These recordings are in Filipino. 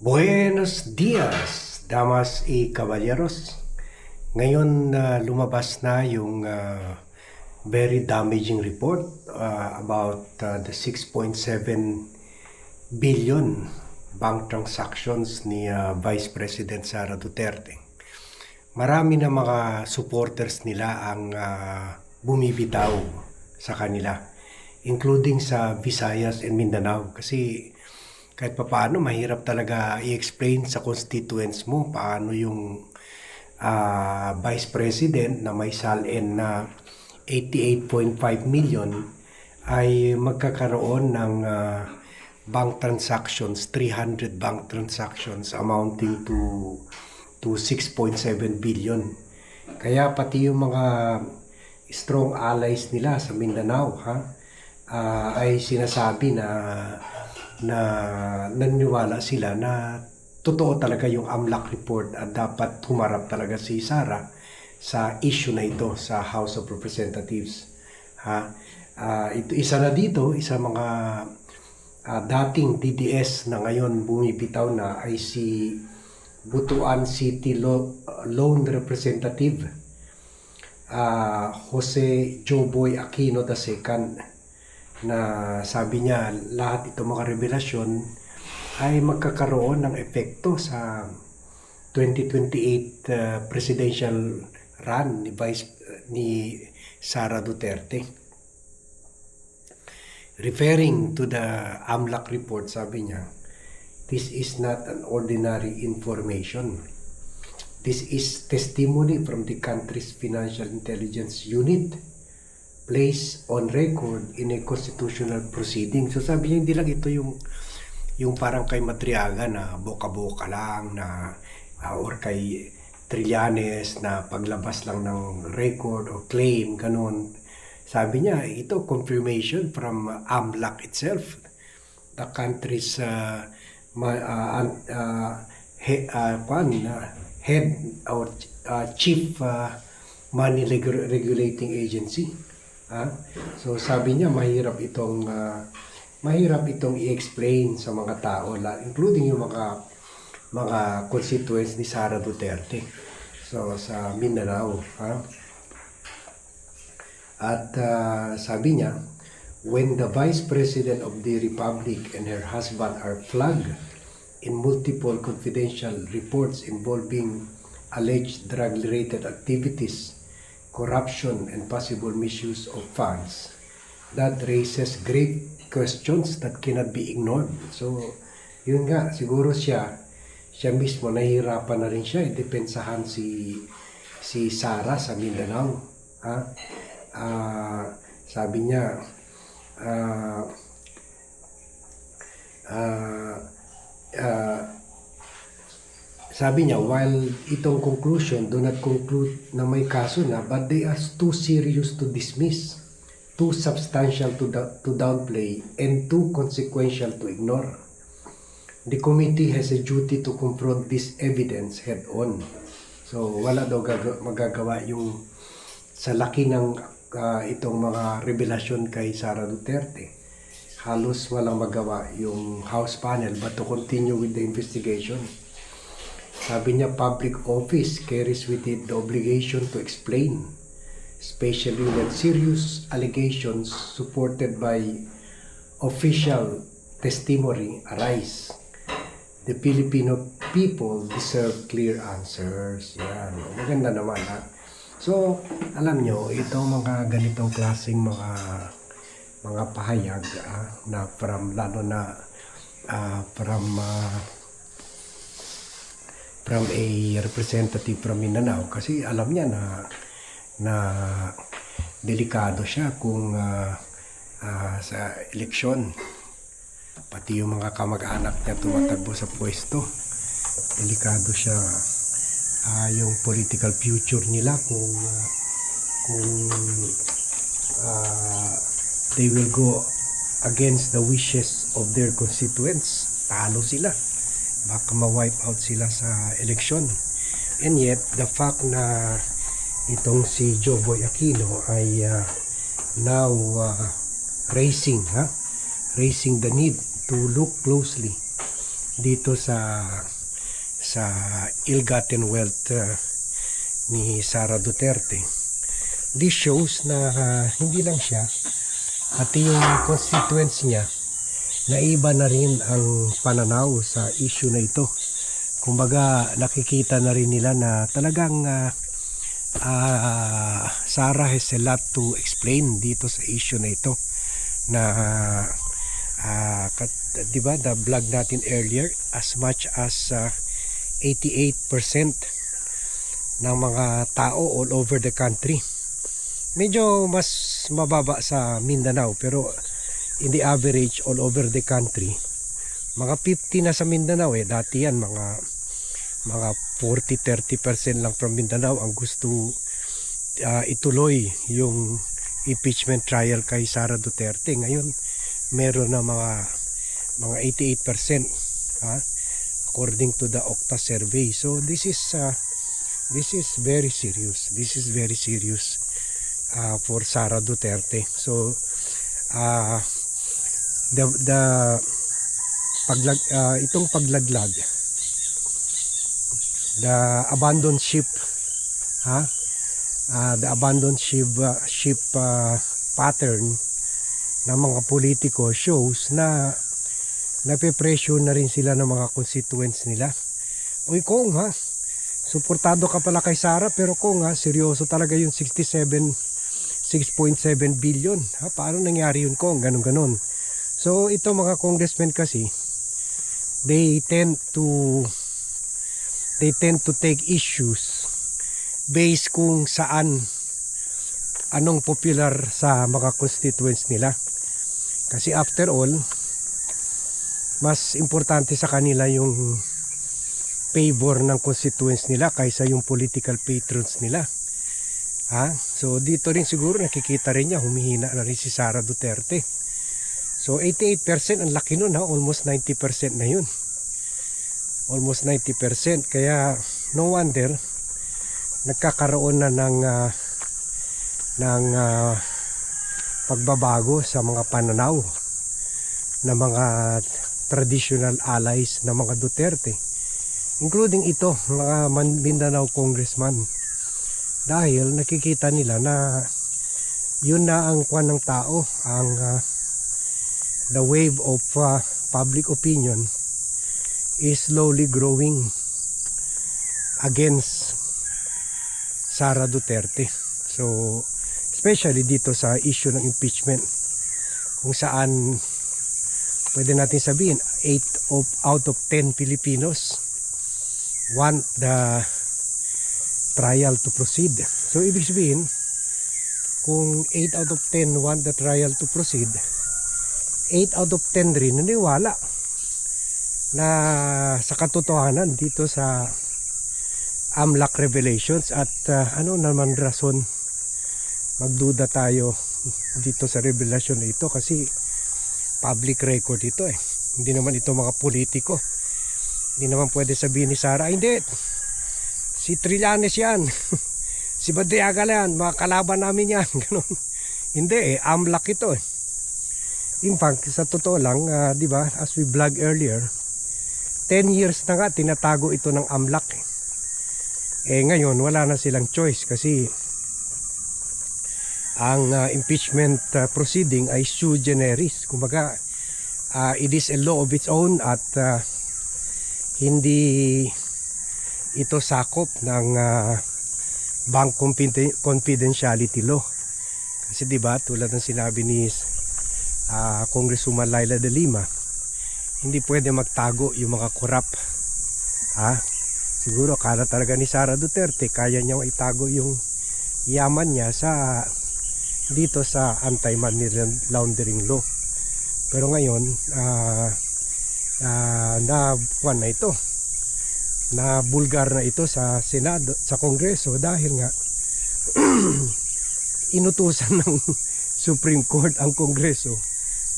Buenos dias, damas y caballeros. Ngayon lumabas na yung very damaging report about the 6.7 billion bank transactions ni Vice President Sara Duterte. Marami na mga supporters nila ang bumibitaw sa kanila, including sa Visayas and Mindanao, kasi kahit papaano mahirap talaga i-explain sa constituents mo paano yung Vice President na may salin na 88.5 million ay magkakaroon ng bank transactions, 300 bank transactions amounting to 6.7 billion. Kaya pati yung mga strong allies nila sa Mindanao ay sinasabi na naniniwala sila na totoo talaga yung AMLAC report at dapat humarap talaga si Sara sa issue na ito sa House of Representatives. Ito isa na dito, isa mga dating DDS na ngayon bumibitaw na ay si Butuan City Lone Representative Jose Joboy Aquino II, na sabi niya lahat itong mga revelasyon ay magkakaroon ng epekto sa 2028 presidential run ni Sara Duterte. Referring to the AMLAC report, sabi niya, this is not an ordinary information. This is testimony from the country's Financial Intelligence Unit placed on record in a constitutional proceeding. So sabi niya, hindi lang ito yung parang kay Madriaga na boka-boka lang na or kay Trillanes na paglabas lang ng record o claim, ganun. Sabi niya, ito confirmation from AMLAC itself, the country's head or chief money regulating agency. So sabi niya mahirap itong i-explain sa mga tao, including yung mga constituents ni Sara Duterte sa Mindanao. At sabi niya, when the Vice President of the Republic and her husband are flagged in multiple confidential reports involving alleged drug-related activities, corruption, and possible misuse of funds, that raises grave questions that cannot be ignored. So, yun nga, siguro siya mismo nahihirapan na rin siya idepensahan si Sara sa Mindanao. Sabi niya, while itong conclusion do not conclude na may kaso na, but they are too serious to dismiss, too substantial to downplay, and too consequential to ignore. The committee has a duty to confront this evidence head on. So wala daw magagawa yung sa laki ng itong mga revelasyon kay Sara Duterte. Halos walang magawa yung House panel but to continue with the investigation. Sabi niya, public office carries with it the obligation to explain, especially when serious allegations supported by official testimony arise. The Filipino people deserve clear answers. Yan, maganda naman So, alam nyo, itong mga ganitong klaseng mga pahayag na lalo na from a representative from Mindanao, kasi alam niya na delikado siya kung sa eleksyon, pati yung mga kamag-anak niya tumatakbo sa pwesto, delikado siya yung political future nila kung they will go against the wishes of their constituents. Talo sila, baka ma-wipe out sila sa eleksyon. And yet, the fact na itong si Joboy Aquino ay now raising the need to look closely dito sa ill-gotten wealth ni Sara Duterte. This shows na hindi lang siya, pati yung constituents niya, naiba na rin ang pananaw sa issue na ito. Kumbaga nakikita na rin nila na talagang Sara has a lot to explain dito sa issue na ito. Na di ba, the vlog natin earlier, as much as 88% ng mga tao all over the country, medyo mas mababa sa Mindanao, pero in the average all over the country, mga 50 na sa Mindanao. Dati yan mga 40-30% lang from Mindanao ang gusto ituloy yung impeachment trial kay Sara Duterte. Ngayon meron na mga 88%, according to the Octa survey. So this is very serious. This is very serious for Sara Duterte. So itong paglaglag, the abandoned ship, the abandoned ship pattern ng mga politiko shows na nape-pressure na rin sila ng mga constituents nila. Uy Kong, suportado ka pala kay Sara, pero Kong, seryoso talaga yung 6.7 billion. Paano nangyari yun Kong? Ganon. So ito mga congressmen kasi, they tend to take issues based kung anong popular sa mga constituents nila. Kasi after all, mas importante sa kanila yung favor ng constituents nila kaysa yung political patrons nila. So dito rin siguro nakikita rin niya, humihina na rin si Sara Duterte. So 88%, ang laki nun, almost 90% na yun. Almost 90%. Kaya no wonder nagkakaroon na ng pagbabago sa mga pananaw ng mga traditional allies ng mga Duterte, including ito, mga Mindanao congressman, dahil nakikita nila na yun na ang kwan ng tao, ang the wave of public opinion is slowly growing against Sara Duterte. So especially dito sa issue ng impeachment, kung saan pwede natin sabihin 8 out of 10 Filipinos want the trial to proceed. So ibig sabihin, kung 8 out of 10 want the trial to proceed, 8 out of 10 rin naniwala na sa katotohanan dito sa AMLAC revelations. At ano naman rason magduda tayo dito sa revelasyon na ito, kasi public record ito Hindi naman ito mga politiko. Hindi naman pwede sabihin ni Sara, hindi, si Trillanes yan si Badriaga yan, mga kalaban namin yan. Ganun. Hindi AMLAC ito In fact, sa totoo lang, di ba, as we vlog earlier, 10 years na nga tinatago ito ng AMLAC ngayon wala na silang choice, kasi ang impeachment proceeding ay sui generis. Kumbaga it is a law of its own, at hindi ito sakop ng bank confidentiality law. Kasi di ba, tulad ng sinabi ni Congresswoman Laila de Lima, hindi pwede magtago yung mga korap. Siguro akala talaga ni Sara Duterte kaya niyang itago yung yaman niya dito sa anti-money laundering law. Pero ngayon na ito, na bulgar na ito sa Senado, sa Kongreso, dahil nga inutusan ng Supreme Court ang Kongreso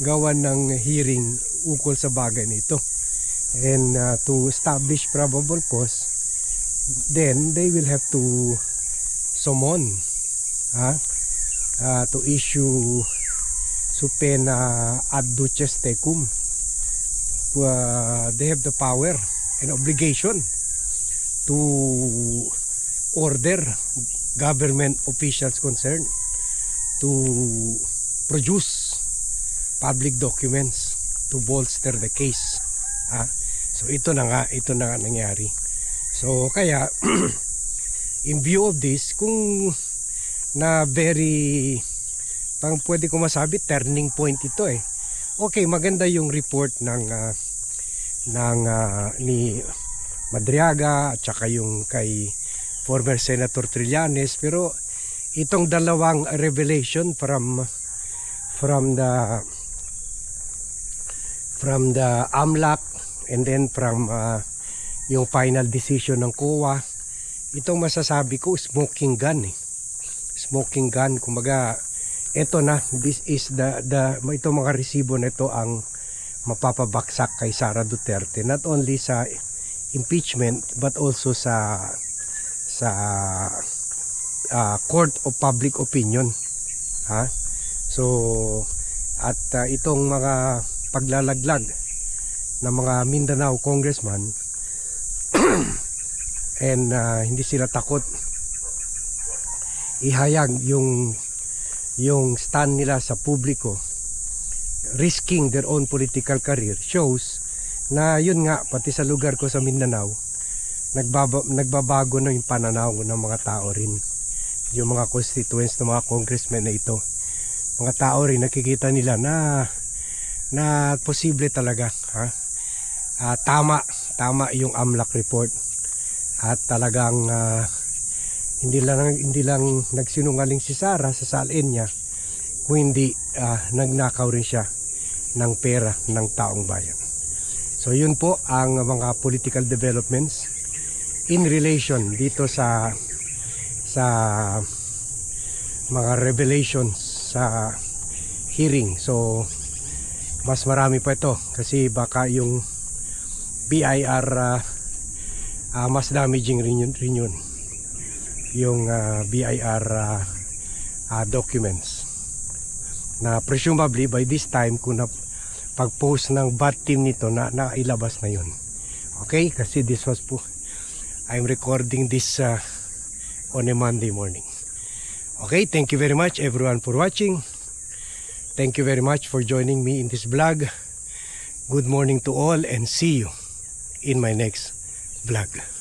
gawan ng hearing ukol sa bagay nito, and to establish probable cause, then they will have to summon to issue subpoena ad duces tecum, they have the power and obligation to order government officials concerned to produce public documents to bolster the case. So ito na nga nangyari. So kaya in view of this, kung na very pwede ko masabi turning point ito Okay, maganda yung report ng ni Madriaga at saka yung kay former Senator Trillanes, pero itong dalawang revelation from the AMLAC and then from yung final decision ng COA, itong masasabi ko smoking gun smoking gun. Kumbaga ito na, this is ito mga resibo na ito ang mapapabaksak kay Sara Duterte, not only sa impeachment but also sa court of public opinion. So at itong mga paglalaglag ng mga Mindanao congressman and hindi sila takot ihayag yung stand nila sa publiko, risking their own political career, shows na yun nga, pati sa lugar ko sa Mindanao, nagbabago na yung pananaw ng mga tao rin. Yung mga constituents ng mga congressmen na ito, mga tao rin nakikita nila na posible talaga. Tama yung AMLAC report at talagang hindi lang nagsinungaling si Sara sa salin niya, kundi nagnakaw rin siya ng pera ng taong bayan. So yun po ang mga political developments in relation dito sa mga revelations sa hearing. So mas marami pa ito kasi baka yung BIR mas damaging rin yun yung BIR documents na presumably by this time kung pag-post ng bad team nito na ilabas na yun. Okay, kasi this was po I'm recording this on a Monday morning. Okay, thank you very much everyone for watching. Thank you very much for joining me in this vlog. Good morning to all and see you in my next vlog.